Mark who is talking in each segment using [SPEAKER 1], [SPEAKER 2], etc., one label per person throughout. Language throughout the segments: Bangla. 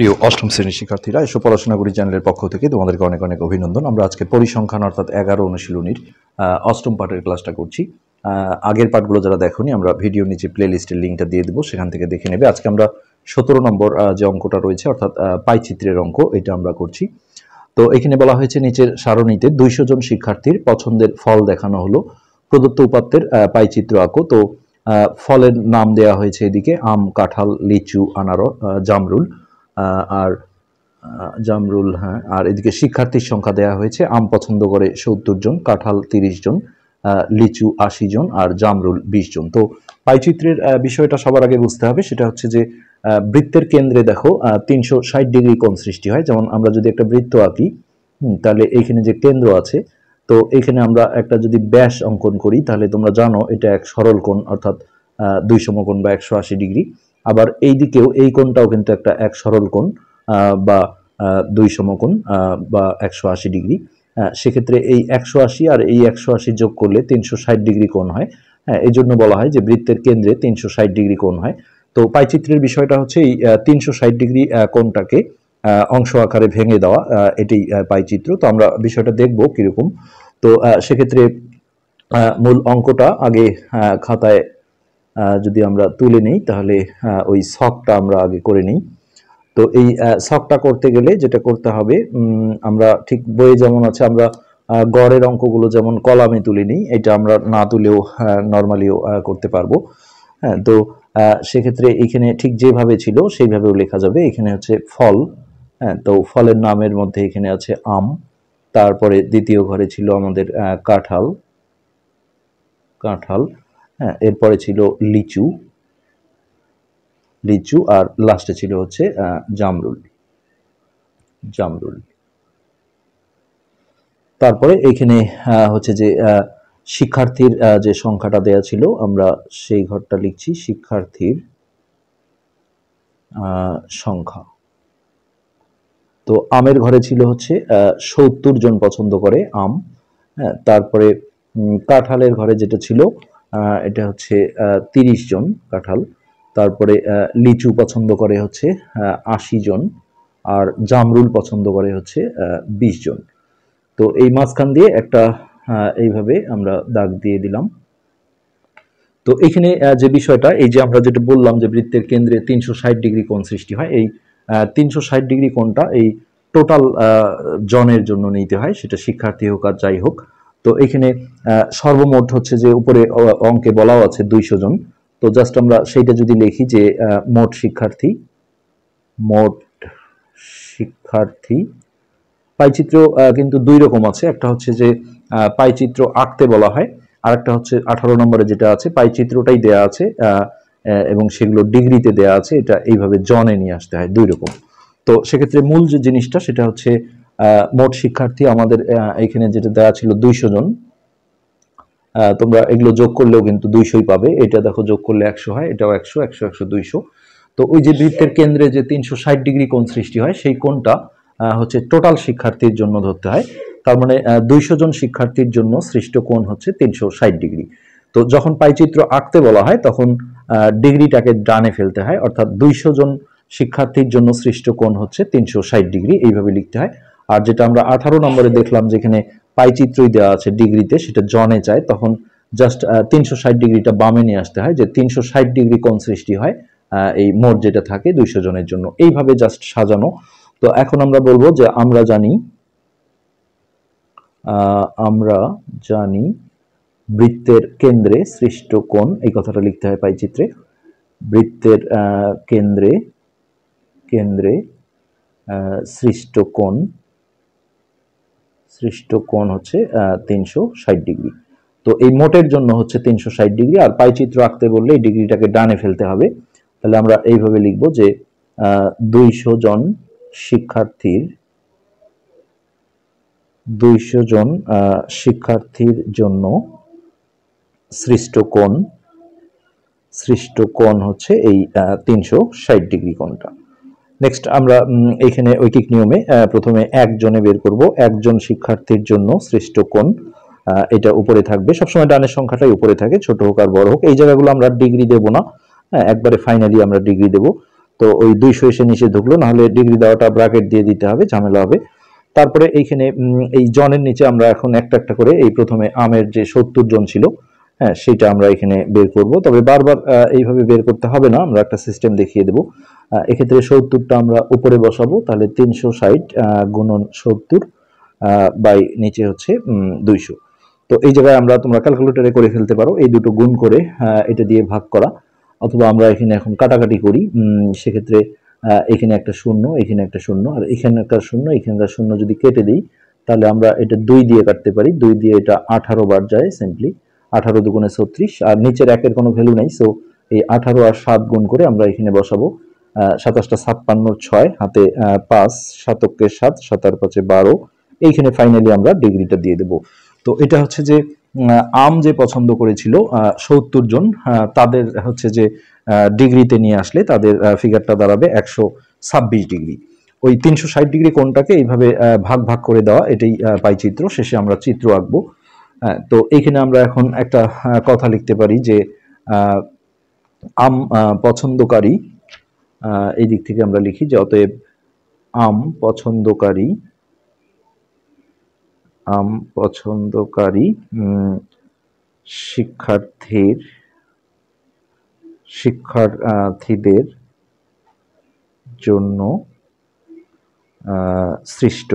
[SPEAKER 1] প্রিয় অষ্টম শ্রেণীর শিক্ষার্থীরা, এসব পড়াশোনা করি চ্যানেলের পক্ষ থেকে তোমাদেরকে অনেক অনেক অভিনন্দন। আমরা আজকে পরিসংখ্যান অর্থাৎ 11 অনুশীলনীর অষ্টম পাঠের ক্লাসটা করছি। আগের পাঠগুলো যারা দেখোনি, আমরা ভিডিও নিচে প্লে লিস্টের লিঙ্কটা দিয়ে দেবো, সেখান থেকে দেখে নেবে। আজকে আমরা 17 নম্বর যে অঙ্কটা রয়েছে অর্থাৎ পাইচিত্রের অঙ্ক, এটা আমরা করছি। তো এখানে বলা হয়েছে নিচের সারণীতে 200 জন শিক্ষার্থীর পছন্দের ফল দেখানো হলো, প্রদত্ত উপাত্তের পাইচিত্র আঁকো। তো ফলের নাম দেওয়া হয়েছে এদিকে আম, কাঁঠাল, লিচু, আনারস, জামরুল আর জামরুল, হ্যাঁ। আর এদিকে শিক্ষার্থীর সংখ্যা দেওয়া হয়েছে, আম পছন্দ করে 70 জন, কাঁঠাল 30 জন, লিচু 80 জন আর জামরুল 20 জন। তো পাইচিত্রের বিষয়টা সবার আগে বুঝতে হবে, সেটা হচ্ছে যে বৃত্তের কেন্দ্রে দেখো 360 ডিগ্রি কোণ সৃষ্টি হয়। যেমন আমরা যদি একটা বৃত্ত আঁকি, তাহলে এইখানে যে কেন্দ্র আছে, তো এখানে আমরা একটা যদি ব্যাস অঙ্কন করি, তাহলে তোমরা জানো এটা এক সরল কোণ অর্থাৎ 2 সমকোণ বা 180 ডিগ্রি। আবার এই দিকেও এই কোণটাও কিন্তু একটা এক সরল কোণ বা 2 সমকোণ বা 180 ডিগ্রি। সেক্ষেত্রে এই 180 আর এই 180 যোগ করলে 360 ডিগ্রি কোণ হয়। হ্যাঁ, এই জন্য বলা হয় যে বৃত্তের কেন্দ্রে 360 ডিগ্রি কোণ হয়। তো পাইচিত্রের বিষয়টা হচ্ছে এই 360 ডিগ্রি কোণটাকে অংশ আকারে ভেঙে দেওয়া, এটাই পাইচিত্র। তো আমরা বিষয়টা দেখব কিরকম। তো সেক্ষেত্রে মূল অঙ্কটা আগে খাতায় যদি আমরা তুলে নিই, তাহলে ওই ছকটা আমরা আগে করে নিই। তো এই ছকটা করতে গেলে যেটা করতে হবে, আমরা ঠিক বইয়ে যেমন আছে, আমরা গড়ের অঙ্কগুলো যেমন কলামে তুলে নিই, এটা আমরা না তুলেও নর্মালিও করতে পারবো। হ্যাঁ, তো সেক্ষেত্রে এখানে ঠিক যেভাবে ছিল সেইভাবেও লেখা যাবে। এখানে হচ্ছে ফল, হ্যাঁ, তো ফলের নামের মধ্যে এখানে আছে আম, তারপরে দ্বিতীয় ঘরে ছিল আমাদের কাঁঠাল, হ্যাঁ, এরপরে ছিল লিচু, আর লাস্টে ছিল হচ্ছে জামরুল। তারপরে এখানে হচ্ছে যে শিক্ষার্থীর যে সংখ্যাটা দেয়া ছিল, আমরা সেই ঘরটা লিখছি, শিক্ষার্থীর সংখ্যা। তো আমের ঘরে ছিল হচ্ছে 70 জন পছন্দ করে আম। হ্যাঁ, তারপরে কাঁঠালের ঘরে যেটা ছিল এটা হচ্ছে 30 জন কাঁঠাল। তারপরে লিচু পছন্দ করে হচ্ছে 80 জন, আর জামরুল পছন্দ করে হচ্ছে 20 জন। তো এই মাঝখান দিয়ে একটা এইভাবে আমরা দাগ দিয়ে দিলাম। তো এখানে যে বিষয়টা, এই যে আমরা যেটা বললাম যে বৃত্তের কেন্দ্রে 360 ডিগ্রি কোণ সৃষ্টি হয়, এই 360 ডিগ্রি কোণটা এই টোটাল জনের জন্য নিতে হয়, সেটা শিক্ষার্থী হোক আর যাই হোক। তো এখানে সর্বমোট হচ্ছে যে উপরে অঙ্কে বলাও আছে 200 জন। তো জাস্ট আমরা সেইটা যদি লিখি যে মোট শিক্ষার্থী। পাইচিত্র কিন্তু দুই রকম আছে, একটা হচ্ছে যে পাইচিত্র আঁকতে বলা হয়, আর একটা হচ্ছে 18 নম্বরে যেটা আছে পাইচিত্রটাই দেয়া আছে এবং সেগুলো ডিগ্রিতে দেয়া আছে, এটা এইভাবে জনে নিয়ে আসতে হয়, দুই রকম। তো সেক্ষেত্রে মূল যে জিনিসটা সেটা হচ্ছে মোট শিক্ষার্থী আমাদের এখানে যেটা দেওয়া ছিল 200 জন। তোমরা এগুলো যোগ করলেও কিন্তু 200ই পাবে। এটা দেখো যোগ করলে 100 হয়, এটাও 100, 100, 100, 200। তো ওই যে বৃত্তের কেন্দ্রে যে 360 ডিগ্রি কোণ সৃষ্টি হয়, সেই কোণটা হচ্ছে টোটাল শিক্ষার্থীর জন্য ধরতে হয়। তার মানে 200 জন শিক্ষার্থীর জন্য সৃষ্ট কোণ হচ্ছে 360 ডিগ্রি। তো যখন পাইচিত্র আঁকতে বলা হয়, তখন ডিগ্রিটাকে ডানে ফেলতে হয়, অর্থাৎ 200 জন শিক্ষার্থীর জন্য সৃষ্ট কোণ হচ্ছে 360 ডিগ্রি, এইভাবে লিখতে হয়। আর যেটা আমরা 18 নম্বরে দেখলাম, যেখানে পাইচিত্রই দেওয়া আছে ডিগ্রিতে, সেটা জনে চায়, তখন জাস্ট 360 ডিগ্রিটা বামে নিয়ে আসতে হয়, যে 360 ডিগ্রি কোণ সৃষ্টি হয় এই মোট যেটা থাকে 200 জনের জন্য, এইভাবে জাস্ট সাজানো। তো এখন আমরা বলবো যে আমরা জানি বৃত্তের কেন্দ্রে সৃষ্ট কোণ, এই কথাটা লিখতে হয় পাইচিত্রে। বৃত্তের কেন্দ্রে সৃষ্ট কোণ হচ্ছে 360 ডিগ্রি। তো এই মোটের জন্য হচ্ছে 360 ডিগ্রি, আর পাইচিত্র আঁকতে বললে এই ডিগ্রিটাকে ডানে ফেলতে হবে। তাহলে আমরা এইভাবে লিখবো যে 200 জন শিক্ষার্থীর জন্য সৃষ্ট কোণ হচ্ছে এই 360 ডিগ্রি কোণটা। নেক্সট আমরা এখানে ঐকিক নিয়মে প্রথমে একজনে বের করব। একজন শিক্ষার্থীর জন্য সৃষ্ট কোণ, এটা উপরে থাকবে, সবসময় ডানের সংখ্যাটাই উপরে থাকে, ছোট হোক আর বড় হোক। এই জায়গাগুলো আমরা ডিগ্রি দেব না, একবারে ফাইনালি আমরা ডিগ্রি দেব। তো ওই 200 এসে নিচে ঢুকলো, নাহলে ডিগ্রি দেওয়াটা ব্র্যাকেট দিয়ে দিতে হবে, ঝামেলা হবে। তারপরে এইখানে এই জনের নিচে আমরা এখন একটা একটা করে এই প্রথমে আমের যে 70 জন ছিল, হ্যাঁ সেটা আমরা এখানে বের করব। তবে বারবার এইভাবে বের করতে হবে না, আমরা একটা সিস্টেম দেখিয়ে দেব। এক্ষেত্রে 70টা আমরা উপরে বসাবো, তাহলে 360 গুণন 70 বাই নিচে হচ্ছে 200। তো এই জায়গায় আমরা তোমরা ক্যালকুলেটরে করে ফেলতে পারো, এই দুটো গুণ করে এটা দিয়ে ভাগ করা, অথবা আমরা এখানে এখন কাটাকাটি করি। সেক্ষেত্রে এখানে একটা শূন্য, এখানে একটা শূন্য, আর এখানে একটা শূন্য, এখানে একটা শূন্য যদি কেটে দিই, তাহলে আমরা এটা 2 দিয়ে কাটতে পারি। 2 দিয়ে এটা 18 বার যায় সিম্পলি, 18 দুগুণে 36, আর নিচের একের কোনো ভ্যালু নেই, সো এই 18 আর 7 গুণ করে আমরা এখানে বসাবো। 27টা 56 6 হাতে 5, 7কে 7, 7 আর 5 12, এইখানে ফাইনালি আমরা ডিগ্রিটা দিয়ে দেব। তো এটা হচ্ছে যে আম যে পছন্দ করেছিল 70 জন, তাদের হচ্ছে যে ডিগ্রিতে নিয়ে আসলে তাদের ফিগারটা দাঁড়াবে 126 ডিগ্রি। ওই 360 ডিগ্রি কোণটাকে এইভাবে ভাগ ভাগ করে দেওয়া, এটাই পাইচিত্র। শেষে আমরা চিত্র আঁকবো। তো এইখানে আমরা এখন একটা কথা লিখতে পারি যে আম পছন্দকারী, এই দিক থেকে আমরা লিখি যে অতএব আম পছন্দকারী শিক্ষার্থীদের জন্য সৃষ্ট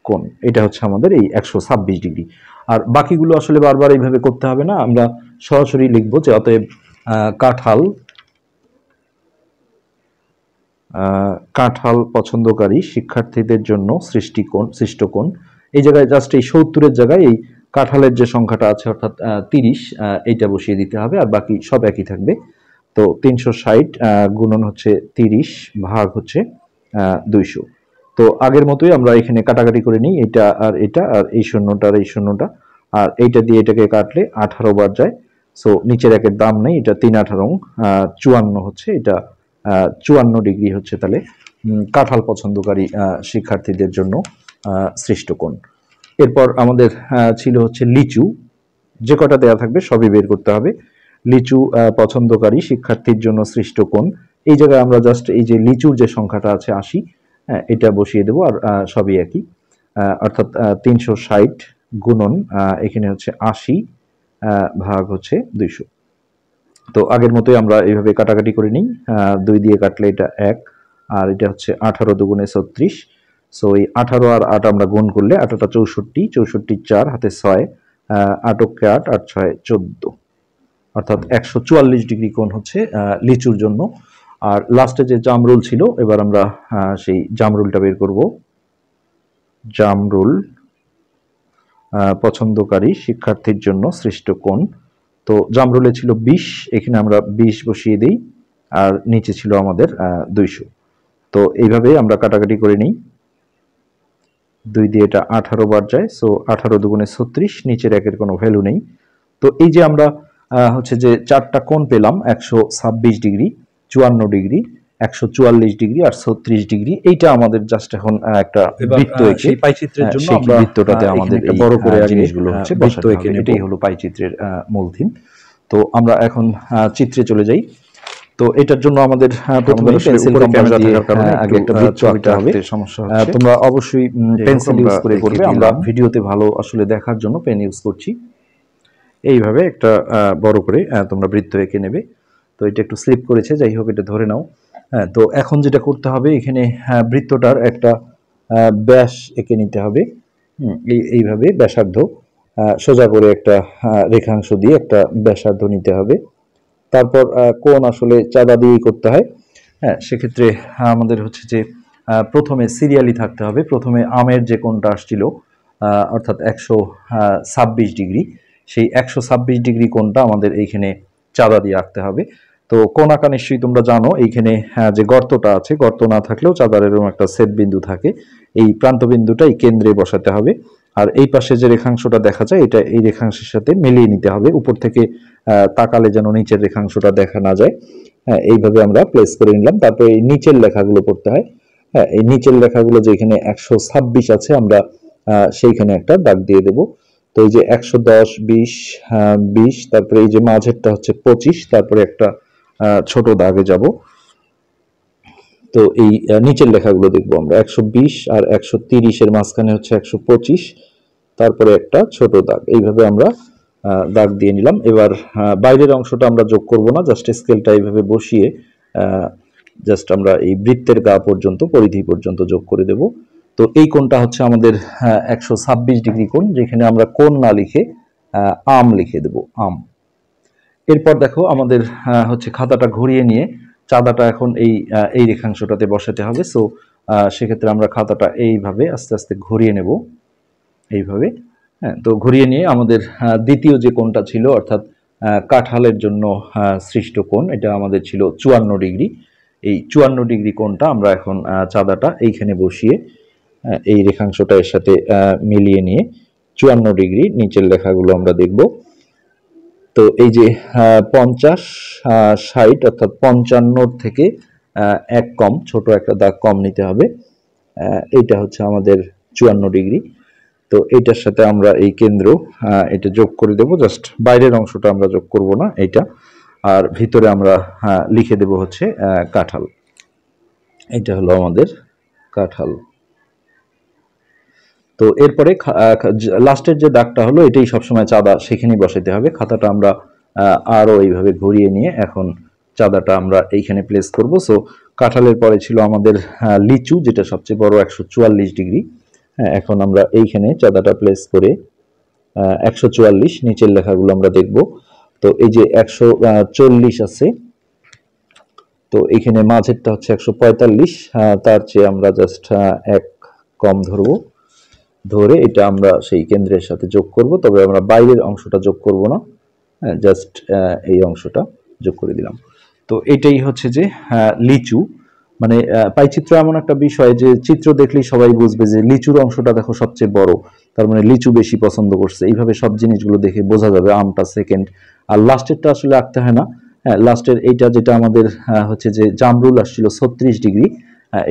[SPEAKER 1] কোণ, এটা হচ্ছে আমাদের এই 126 ডিগ্রি। আর বাকিগুলো আসলে বারবার এইভাবে করতে হবে না, আমরা সরাসরি লিখবো যে অতএব কাঁঠাল পছন্দকারী শিক্ষার্থীদের জন্য সৃষ্ট কোণ। এই জায়গায় জাস্ট এই 70-এর জায়গায় এই কাঁঠালের যে সংখ্যাটা আছে অর্থাৎ 30, এইটা বসিয়ে দিতে হবে, আর বাকি সব একই থাকবে। তো 360 গুণন হচ্ছে 30 ভাগ হচ্ছে 200। তো আগের মতোই আমরা এখানে কাটাকাটি করে নিই, এটা আর এটা, আর এই শূন্যটা আর এই শূন্যটা, আর এইটা দিয়ে এটাকে কাটলে 18 বার যায়। সো নিচের একের দাম নেই, এটা 3 18 54 হচ্ছে, এটা 54 ডিগ্রি হচ্ছে তাহলে কাঁঠাল পছন্দকারী শিক্ষার্থীদের জন্য সৃষ্ট কোণ। এরপর আমাদের ছিল হচ্ছে লিচু, যে কটা দেয়া থাকবে সবই বের করতে হবে। লিচু পছন্দকারী শিক্ষার্থীর জন্য সৃষ্ট কোণ, এই জায়গায় আমরা জাস্ট এই যে লিচুর যে সংখ্যাটা আছে 80, এটা বসিয়ে দেবো, আর সবই একই, অর্থাৎ 360 গুণন এখানে হচ্ছে 80 ভাগ হচ্ছে 200। তো আগের মতোই আমরা এইভাবে কাটাকাটি করে নিই, 2 দিয়ে কাটলে এটা 1, আর এটা হচ্ছে 18 দুগুণে 36। সো এই 18 আর 8 আমরা গুণ করলে 8টা 64, 64 4 হাতে 6, 8 কে 8, 8 6 14, অর্থাৎ 144 ডিগ্রি কোণ হচ্ছে লিচুর জন্য। আর লাস্টে যে জামরুল ছিল, এবার আমরা সেই জামরুলটা বের করব। জামরুল পছন্দকারী শিক্ষার্থীর জন্য সৃষ্ট কোণ। তো জামরুলে ছিল 20, এখানে আমরা 20 বসিয়ে দিই, আর নিচে ছিল আমাদের 200। তো এইভাবে আমরা কাটাকাটি করে নিই, 2 দিয়ে এটা 18 বার যায়, সো 18 দুগুণে 36, নিচের একের কোনো ভ্যালু নেই। তো এই যে আমরা হচ্ছে যে 4টা কোণ পেলাম, 126 ডিগ্রি, 54 ডিগ্রি, 144 ডিগ্রি আর 36 ডিগ্রি, এইটা আমাদের জাস্ট এখন একটা বৃত্ত এঁকে পাইচিত্রের জন্য আমরা বৃত্তটাতে আমাদের একটা বড় করে জিনিসগুলো হচ্ছে বৃত্ত এঁকে, এটাই হলো পাইচিত্রের মূল থিম। তো আমরা এখন চিত্রে চলে যাই। তো এটার জন্য আমাদের প্রথমে পেন্সিল ক্যামেরা থাকার কারণে আগে একটা বৃত্ত আঁকতে হবে। সমস্যা হচ্ছে, তোমরা অবশ্যই পেন্সিল ইউজ করে করবে, আমরা ভিডিওতে ভালো আসলে দেখার জন্য পেন ইউজ করছি। এইভাবে একটা বড় করে তোমরা বৃত্ত এঁকে নেবে। তো এটা একটু স্লিপ করেছে, যাই হোক এটা ধরে নাও। তো এখন যেটা করতে হবে, এখানে বৃত্তটার একটা ব্যাস এঁকে নিতে হবে। এইভাবে ব্যাসার্ধ সোজা করে একটা রেখাংশ দিয়ে একটা ব্যাসার্ধ নিতে হবে। তারপর কোণ আসলে চাঁদা দিয়েই করতে হয়। সেক্ষেত্রে আমাদের হচ্ছে যে প্রথমে সিরিয়ালি থাকতে হবে। প্রথমে আমের যে কোণটা আসছিল অর্থাৎ 126 ডিগ্রি, সেই 126 ডিগ্রি কোণটা আমাদের এইখানে চাঁদা দিয়ে আঁকতে হবে। তো কোণ আঁকা নিশ্চয়ই তোমরা জানো, এইখানে যে গর্তটা আছে, গর্ত না থাকলেও চাঁদার এরকম একটা ছেদ বিন্দু থাকে, এই প্রান্ত বিন্দুটাই কেন্দ্রে বসাতে হবে। আর এই পাশে যে রেখাংশটা দেখা যায়, এটা এই রেখাংশের সাথে মিলিয়ে নিতে হবে, উপর থেকে তাকালে যেন নিচের রেখাংশটা দেখা না যায়। এইভাবে আমরা প্লেস করে নিলাম। তারপরে এই নিচের লেখাগুলো পড়তে হয়। এই নিচের লেখাগুলো যেখানে 126 আছে, আমরা সেইখানে একটা দাগ দিয়ে দেব। তো তো এই যে 110, 20, 20, তারপরে এই যে মাঝেরটা হচ্ছে 25, তারপরে একটা ছোট দাগে যাব। তো এই নিচের লেখাগুলো দেখবো আমরা। 120 আর 130 এর মাঝখানে হচ্ছে 125, তারপরে একটা ছোট দাগ। এইভাবে আমরা দাগ দিয়ে নিলাম। এবার বাইরের অংশটা আমরা যোগ করব না, জাস্ট স্কেলটা এইভাবে বসিয়ে জাস্ট আমরা এই বৃত্তের গা পর্যন্ত, পরিধি পর্যন্ত যোগ করে দেব। তো এই কোণটা হচ্ছে আমাদের 126 ডিগ্রি কোণ, যেখানে আমরা কোণ না লিখে আম লিখে দেব, আম। এরপর দেখো আমাদের হচ্ছে খাতাটা ঘুরিয়ে নিয়ে চাঁদাটা এখন এই রেখাংশটাতে বসাতে হবে। সো সেক্ষেত্রে আমরা খাতাটা এইভাবে আস্তে আস্তে ঘুরিয়ে নেব, এইভাবে। হ্যাঁ, তো ঘুরিয়ে নিয়ে আমাদের দ্বিতীয় যে কোণটা ছিল, অর্থাৎ কাঁঠালের জন্য সৃষ্ট কোণ, এটা আমাদের ছিল 54 ডিগ্রি। এই 54 ডিগ্রি কোণটা আমরা এখন চাঁদাটা এইখানে বসিয়ে এই রেখাংশটা এর সাথে মিলিয়ে নিয়ে 54 ডিগ্রি নিচের লেখাগুলো আমরা দেখব। তো এই যে 50, 60 অর্থাৎ 55 থেকে এক কম, ছোট একটা দাগ কম নিতে হবে। এইটা হচ্ছে আমাদের 54 ডিগ্রি। তো এইটার সাথে আমরা এই কেন্দ্র এটা যোগ করে দেব, জাস্ট বাইরের অংশটা আমরা যোগ করব না এইটা। আর ভিতরে আমরা লিখে দেব হচ্ছে কাঁঠাল। এটা হলো আমাদের কাঁঠাল। তো এরপরে লাস্টের যে দাগটা হলো, এটাই সবসময় চাঁদা সেখানেই বসাতে হবে। খাতাটা আমরা আরও এইভাবে ঘুরিয়ে নিয়ে এখন চাঁদাটা আমরা এইখানে প্লেস করব। সো কাঁঠালের পরে ছিল আমাদের লিচু, যেটা সবচেয়ে বড়, 144 ডিগ্রি। হ্যাঁ, এখন আমরা এইখানে চাঁদাটা প্লেস করে 144 নিচের লেখাগুলো আমরা দেখব। তো এই যে 140 আছে, তো এইখানে মাঝেরটা হচ্ছে 145, তার চেয়ে আমরা জাস্ট এক কম ধরবো, ধরে এটা আমরা সেই কেন্দ্রের সাথে যোগ করব। তবে আমরা বাইরের অংশটা যোগ করব না, জাস্ট এই অংশটা যোগ করে দিলাম। তো এটাই হচ্ছে যে লিচু। মানে পাইচিত্র এমন একটা বিষয় যে চিত্র দেখলেই সবাই বুঝবে যে লিচুর অংশটা দেখো সবচেয়ে বড়, তার মানে লিচু বেশি পছন্দ করছে। এইভাবে সব জিনিসগুলো দেখে বোঝা যাবে। আমটা সেকেন্ড, আর লাস্টেরটা আসলে আঁকতে হয় না। হ্যাঁ, লাস্টের এইটা যেটা আমাদের হচ্ছে যে জামরুল আসছিল 36 ডিগ্রি,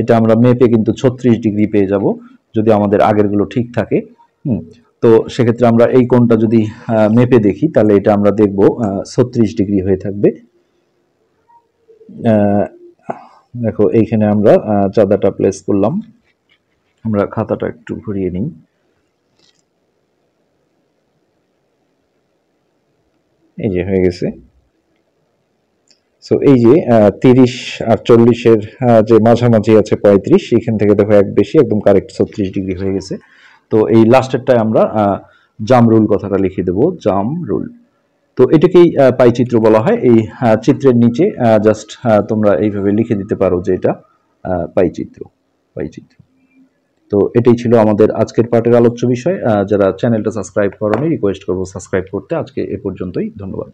[SPEAKER 1] এটা আমরা মেপে কিন্তু 36 ডিগ্রি পেয়ে যাব যদি আমাদের আগেরগুলো ঠিক থাকে। তো সেক্ষেত্রে আমরা এই কোণটা যদি মেপে দেখি, তাহলে এটা আমরা দেখব 36 ডিগ্রি হয়ে থাকবে। দেখো এইখানে আমরা চাঁদাটা প্লেস করলাম। আমরা খাতাটা একটু ঘুরিয়ে নিই। এই যে হয়ে গেছে। সো এই যে 30 আর 40-এর যে মাঝামাঝি আছে 35, এখান থেকে দেখো এক বেশি, একদম কারেক্ট 36 ডিগ্রি হয়ে গেছে। তো এই লাস্টেরটায় আমরা জামরুল কথাটা লিখে দেব, জামরুল। তো এটাকেই পাইচিত্র বলা হয়। এই চিত্রের নিচে জাস্ট তোমরা এইভাবে লিখে দিতে পারো যে এটা পাইচিত্র, পাইচিত্র। তো এটাই ছিল আমাদের আজকের পার্টের আলোচ্য বিষয়। যারা চ্যানেলটা সাবস্ক্রাইব করোনি, রিকোয়েস্ট করবো সাবস্ক্রাইব করতে। আজকে এ পর্যন্তই, ধন্যবাদ।